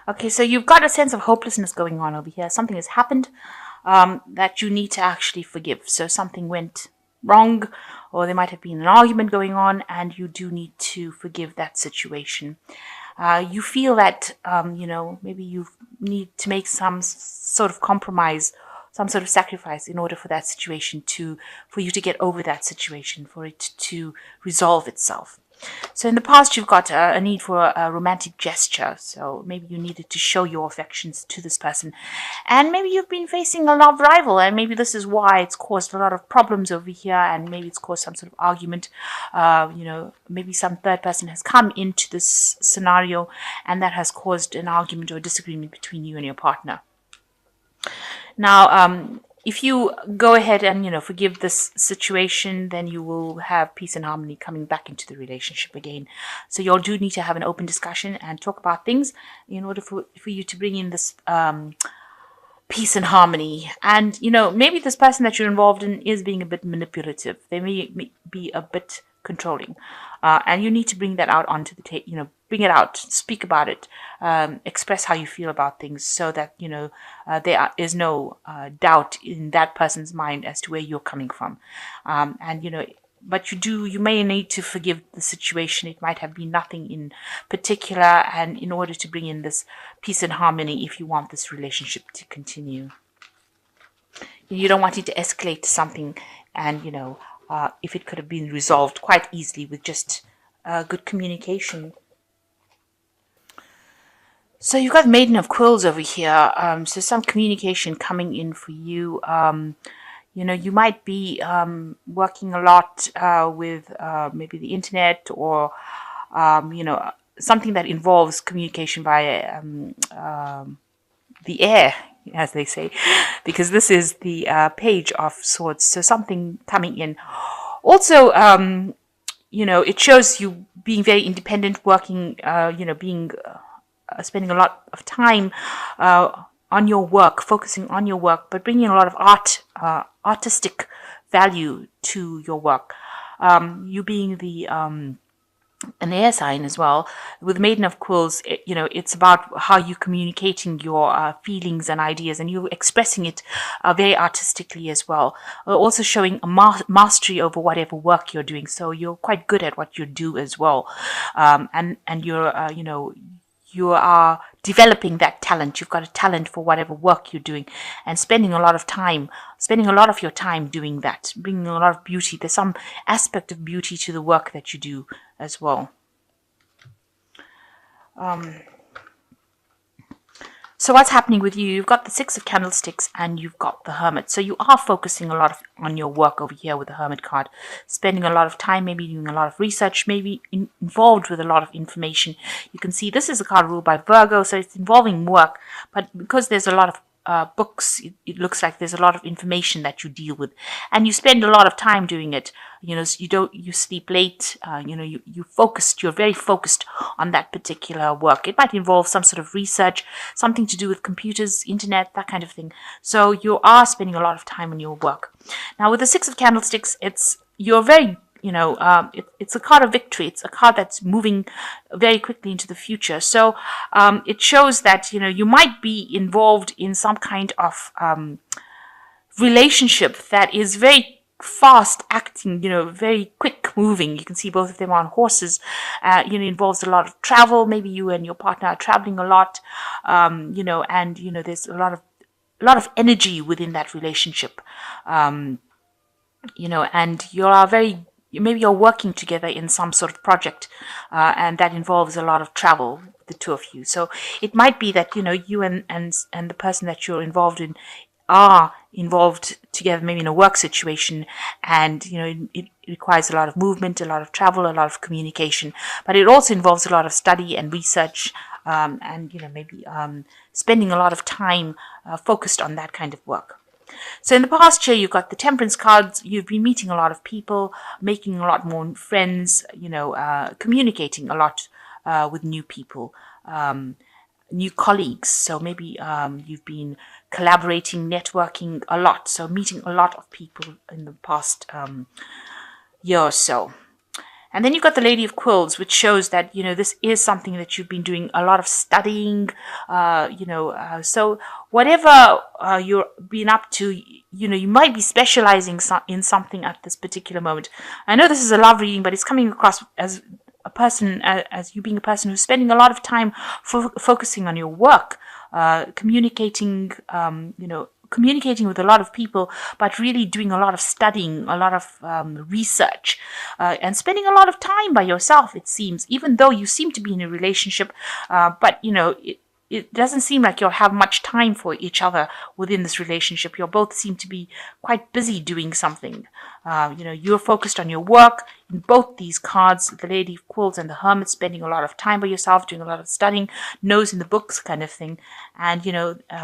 Okay, so you've got a sense of hopelessness going on over here. Something has happened that you need to actually forgive. So something went wrong, or there might have been an argument going on, and you do need to forgive that situation. You feel that, maybe you need to make some sort of compromise, some sort of sacrifice in order for that situation for you to get over that situation, for it to resolve itself. So in the past, you've got a need for a romantic gesture. So maybe you needed to show your affections to this person. And maybe you've been facing a love rival, and maybe this is why it's caused a lot of problems over here, and maybe it's caused some sort of argument. Maybe some third person has come into this scenario, and that has caused an argument or disagreement between you and your partner. Now, if you go ahead and forgive this situation, then you will have peace and harmony coming back into the relationship again. So you all do need to have an open discussion and talk about things in order for you to bring in this peace and harmony. And maybe this person that you're involved in is being a bit manipulative. They may be a bit controlling, and you need to bring that out onto the table. Bring it out, speak about it, express how you feel about things, so that there is no doubt in that person's mind as to where you're coming from. But you may need to forgive the situation. It might have been nothing in particular, and in order to bring in this peace and harmony, if you want this relationship to continue, you don't want it to escalate to something, and if it could have been resolved quite easily with just good communication. So you've got Maiden of Quills over here. So some communication coming in for you. You might be working a lot with maybe the internet, or something that involves communication via the air, as they say, because this is the Page of Swords. So something coming in. Also, it shows you being very independent, working, being spending a lot of time on your work, focusing on your work, but bringing a lot of artistic value to your work. You being an air sign as well, with Maiden of Quills, it's about how you're communicating your feelings and ideas, and you're expressing it very artistically as well. Also showing a mastery over whatever work you're doing, so you're quite good at what you do as well, and you're you are developing that talent. You've got a talent for whatever work you're doing, and spending a lot of your time doing that, bringing a lot of beauty. There's some aspect of beauty to the work that you do as well. So what's happening with you? You've got the Six of Candlesticks and you've got the Hermit. So you are focusing a lot on your work over here with the Hermit card, spending a lot of time, maybe doing a lot of research, maybe involved with a lot of information. You can see this is a card ruled by Virgo, so it's involving work, but because there's a lot of books, it looks like there's a lot of information that you deal with, and you spend a lot of time doing it. You sleep late, you're very focused on that particular work. It might involve some sort of research, something to do with computers, internet, that kind of thing. So you are spending a lot of time on your work. Now with the Six of Candlesticks, you're very it's a card of victory. It's a card that's moving very quickly into the future. So it shows that you might be involved in some kind of relationship that is very fast acting, very quick moving. You can see both of them on horses. Involves a lot of travel. Maybe you and your partner are traveling a lot. And there's a lot of energy within that relationship. And maybe you're working together in some sort of project, and that involves a lot of travel, the two of you. So it might be that you and the person that you're involved in are involved together, maybe in a work situation, and it requires a lot of movement, a lot of travel, a lot of communication, but it also involves a lot of study and research, and maybe spending a lot of time focused on that kind of work. So in the past year, you've got the Temperance cards. You've been meeting a lot of people, making a lot more friends, communicating a lot with new people, new colleagues. So maybe you've been collaborating, networking a lot. So meeting a lot of people in the past year or so. And then you've got the Lady of Quills, which shows that, this is something that you've been doing a lot of studying, so whatever you're being up to, you might be specializing in something at this particular moment. I know this is a love reading, but it's coming across as a person, as you being a person who's spending a lot of time focusing on your work, communicating, communicating with a lot of people, but really doing a lot of studying, a lot of research, and spending a lot of time by yourself, it seems, even though you seem to be in a relationship, but it doesn't seem like you'll have much time for each other within this relationship. You both seem to be quite busy doing something. You're focused on your work. In both these cards, the Lady of Quills and the Hermit, spending a lot of time by yourself, doing a lot of studying, nose in the books kind of thing. And,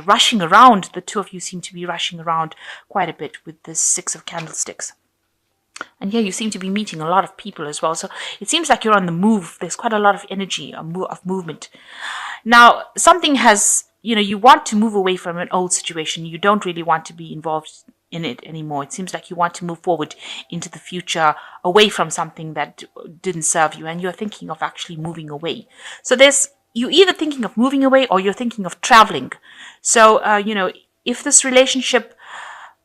rushing around. The two of you seem to be rushing around quite a bit with this Six of Candlesticks. And here you seem to be meeting a lot of people as well. So it seems like you're on the move. There's quite a lot of energy, of movement. Now, something has, you want to move away from an old situation. You don't really want to be involved in it anymore. It seems like you want to move forward into the future, away from something that didn't serve you. And you're thinking of actually moving away. So you're either thinking of moving away or you're thinking of traveling. So, if this relationship,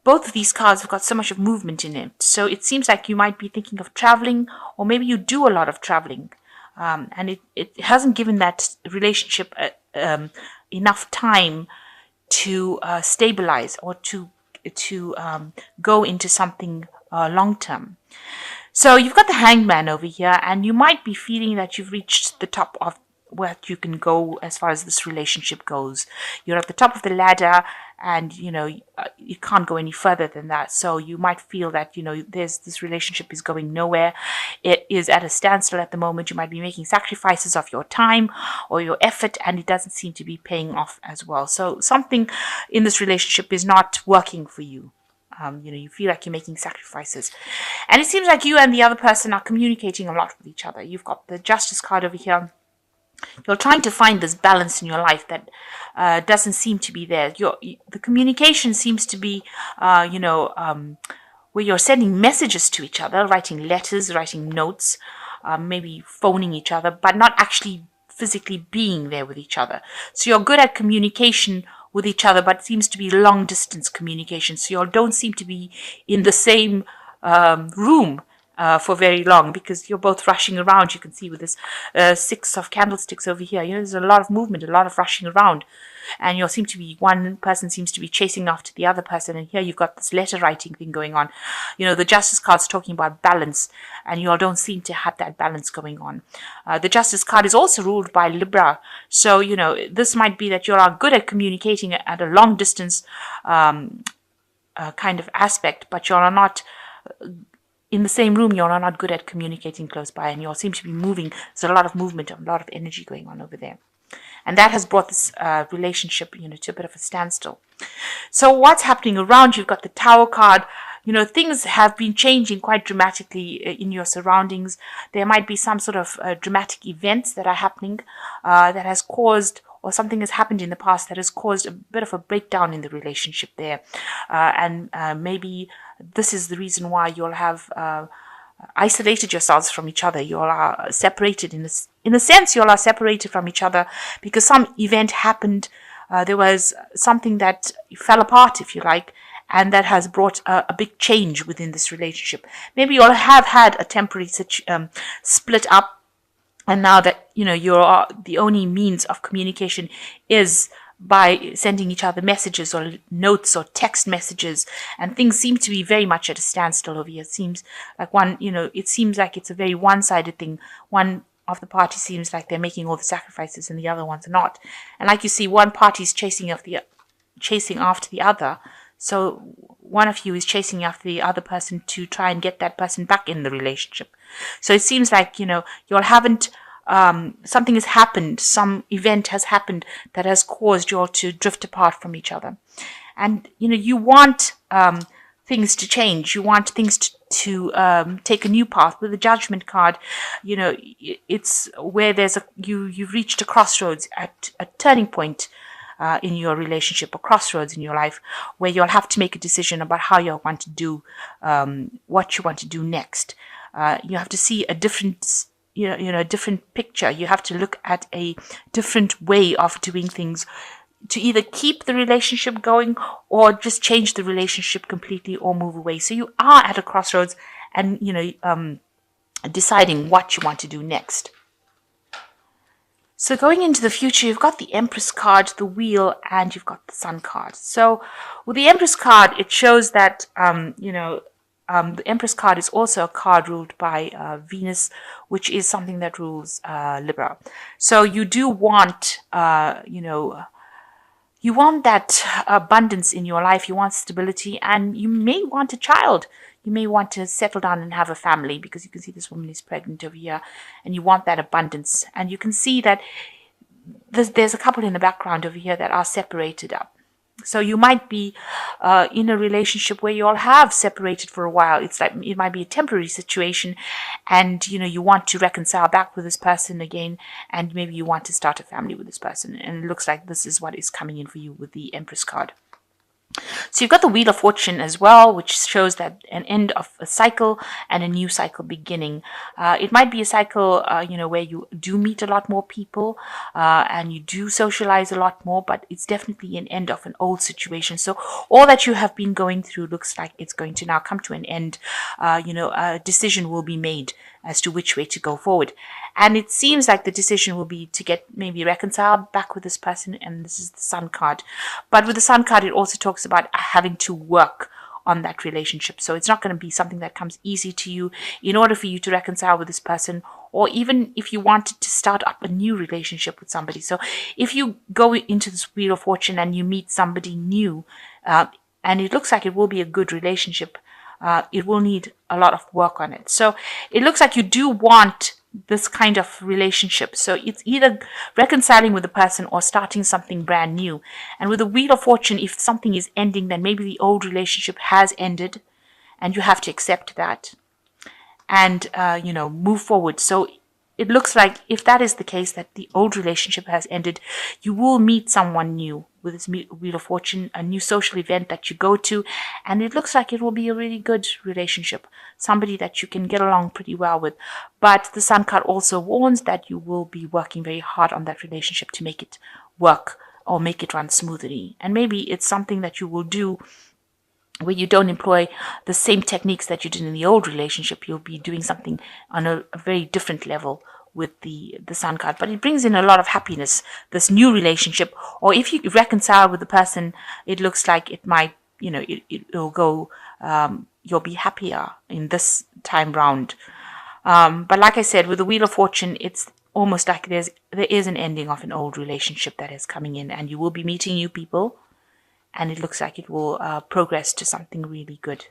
both of these cards have got so much of movement in it. So it seems like you might be thinking of traveling, or maybe you do a lot of traveling. And it hasn't given that relationship enough time to stabilize or to go into something long term. So you've got the Hangman over here, and you might be feeling that you've reached the top of where you can go as far as this relationship goes. You're at the top of the ladder, and you can't go any further than that. So you might feel that this relationship is going nowhere. It is at a standstill at the moment. You might be making sacrifices of your time or your effort, and it doesn't seem to be paying off as well. So something in this relationship is not working for you. You feel like you're making sacrifices, and it seems like you and the other person are communicating a lot with each other. You've got the Justice card over here. You're trying to find this balance in your life that doesn't seem to be there. The communication seems to be, where you're sending messages to each other, writing letters, writing notes, maybe phoning each other, but not actually physically being there with each other. So you're good at communication with each other, but it seems to be long distance communication. So you don't seem to be in the same room for very long, because you're both rushing around. You can see with this Six of Candlesticks over here, there's a lot of movement, a lot of rushing around, and one person seems to be chasing after the other person, and here you've got this letter writing thing going on. The Justice card's talking about balance, and you all don't seem to have that balance going on. The Justice card is also ruled by Libra, so this might be that you are good at communicating at a long distance kind of aspect, but you are not in the same room. You're not good at communicating close by, and you all seem to be moving. There's a lot of movement, a lot of energy going on over there. And that has brought this relationship, to a bit of a standstill. So what's happening around you? You've got the Tower card. Things have been changing quite dramatically in your surroundings. There might be some sort of dramatic events that are happening that has caused, or something has happened in the past that has caused a bit of a breakdown in the relationship there. And maybe this is the reason why you'll have isolated yourselves from each other. You all are separated in a sense. You all are separated from each other because some event happened. There was something that fell apart, if you like, and that has brought a big change within this relationship. Maybe you all have had a temporary split up, and now that you're the only means of communication is by sending each other messages or notes or text messages, and things seem to be very much at a standstill over here. It seems like it seems like it's a very one-sided thing. One of the parties seems like they're making all the sacrifices and the other ones are not. And like you see, one party is chasing after the other. So one of you is chasing after the other person to try and get that person back in the relationship. So it seems like, you all haven't, something has happened, some event has happened that has caused you all to drift apart from each other. And, you want things to change. You want things to take a new path. With the Judgment card, it's where you've reached a crossroads, at a turning point in your relationship, a crossroads in your life, where you'll have to make a decision about how you want to do, what you want to do next. You have to see a different, a different picture. You have to look at a different way of doing things to either keep the relationship going or just change the relationship completely or move away. So you are at a crossroads and, deciding what you want to do next. So going into the future, you've got the Empress card, the Wheel, and you've got the Sun card. So with the Empress card, it shows that, the Empress card is also a card ruled by Venus, which is something that rules Libra. So you do want, you want that abundance in your life. You want stability, and you may want a child. You may want to settle down and have a family, because you can see this woman is pregnant over here, and you want that abundance. And you can see that there's a couple in the background over here that are separated up. So you might be in a relationship where you all have separated for a while. It's like it might be a temporary situation, and you want to reconcile back with this person again, and maybe you want to start a family with this person. And it looks like this is what is coming in for you with the Empress card. So you've got the Wheel of Fortune as well, which shows that an end of a cycle and a new cycle beginning. It might be a cycle, where you do meet a lot more people and you do socialize a lot more, but it's definitely an end of an old situation. So all that you have been going through looks like it's going to now come to an end. A decision will be made as to which way to go forward. And it seems like the decision will be to get maybe reconciled back with this person, and this is the Sun card. But with the Sun card, it also talks about having to work on that relationship. So it's not going to be something that comes easy to you in order for you to reconcile with this person, or even if you wanted to start up a new relationship with somebody. So if you go into this Wheel of Fortune and you meet somebody new, and it looks like it will be a good relationship, it will need a lot of work on it. So it looks like you do want this kind of relationship. So it's either reconciling with the person or starting something brand new. And with the Wheel of Fortune, if something is ending, then maybe the old relationship has ended and you have to accept that and, move forward. So it looks like if that is the case, that the old relationship has ended, you will meet someone new with this Wheel of Fortune, a new social event that you go to, and it looks like it will be a really good relationship, somebody that you can get along pretty well with. But the Sun card also warns that you will be working very hard on that relationship to make it work or make it run smoothly. And maybe it's something that you will do where you don't employ the same techniques that you did in the old relationship. You'll be doing something on a very different level with the Sun card, but it brings in a lot of happiness, this new relationship. Or if you reconcile with the person, it looks like it might, it'll go, you'll be happier in this time round. But like I said, with the Wheel of Fortune, it's almost like there is an ending of an old relationship that is coming in, and you will be meeting new people, and it looks like it will progress to something really good.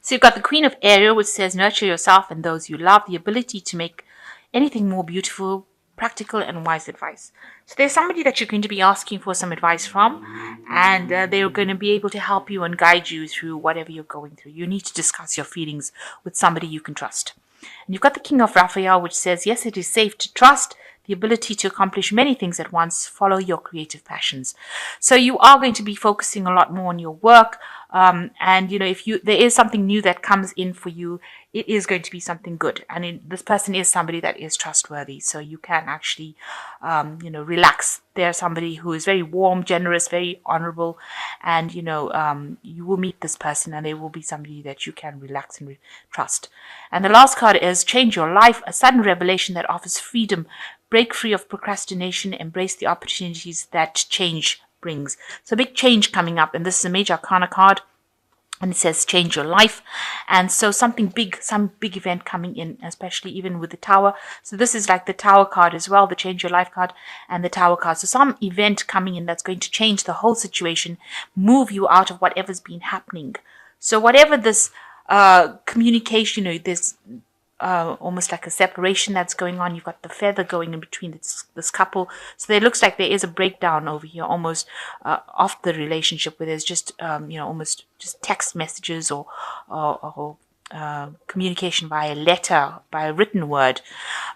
So you've got the Queen of Aries, which says nurture yourself and those you love, the ability to make anything more beautiful, practical and wise advice. So there's somebody that you're going to be asking for some advice from, and they're going to be able to help you and guide you through whatever you're going through. You need to discuss your feelings with somebody you can trust. And you've got the King of Raphael, which says, yes, it is safe to trust, the ability to accomplish many things at once, follow your creative passions. So you are going to be focusing a lot more on your work. And if there is something new that comes in for you, it is going to be something good. And this person is somebody that is trustworthy. So you can actually, relax. They're somebody who is very warm, generous, very honorable. And, you will meet this person and they will be somebody that you can relax and trust. And the last card is change your life, a sudden revelation that offers freedom. Break free of procrastination, embrace the opportunities that change brings. So big change coming up, and this is a major arcana card, and it says change your life. And so something big, some big event coming in, especially even with the Tower. So this is like the Tower card as well, the change your life card and the Tower card. So some event coming in that's going to change the whole situation, move you out of whatever's been happening. So whatever this communication, there's almost like a separation that's going on. You've got the feather going in between this couple. So it looks like there is a breakdown over here, almost of the relationship, where there's just, almost just text messages or communication via letter, by a written word,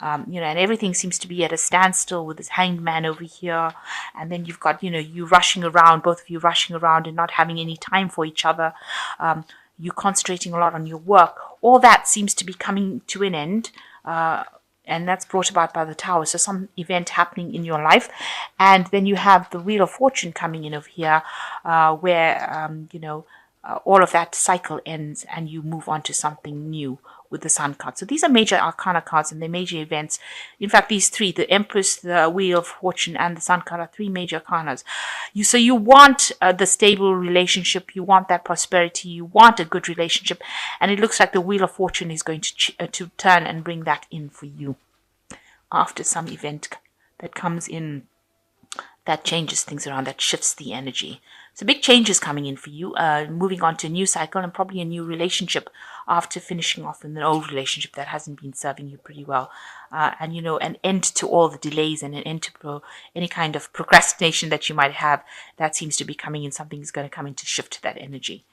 and everything seems to be at a standstill with this Hanged Man over here. And then you've got, you rushing around, both of you rushing around and not having any time for each other. you're concentrating a lot on your work. All that seems to be coming to an end. And that's brought about by the Tower. So some event happening in your life. And then you have the Wheel of Fortune coming in over here, where, all of that cycle ends and you move on to something new with the Sun card. So these are major arcana cards and they're major events. In fact, these three, the Empress, the Wheel of Fortune, and the Sun card, are three major arcanas. So you want the stable relationship, you want that prosperity, you want a good relationship, and it looks like the Wheel of Fortune is going to turn and bring that in for you after some event that comes in, that changes things around, that shifts the energy. So big changes coming in for you, moving on to a new cycle and probably a new relationship after finishing off in an old relationship that hasn't been serving you pretty well. And, an end to all the delays and an end to any kind of procrastination that you might have. That seems to be coming in. Something is going to come in to shift that energy.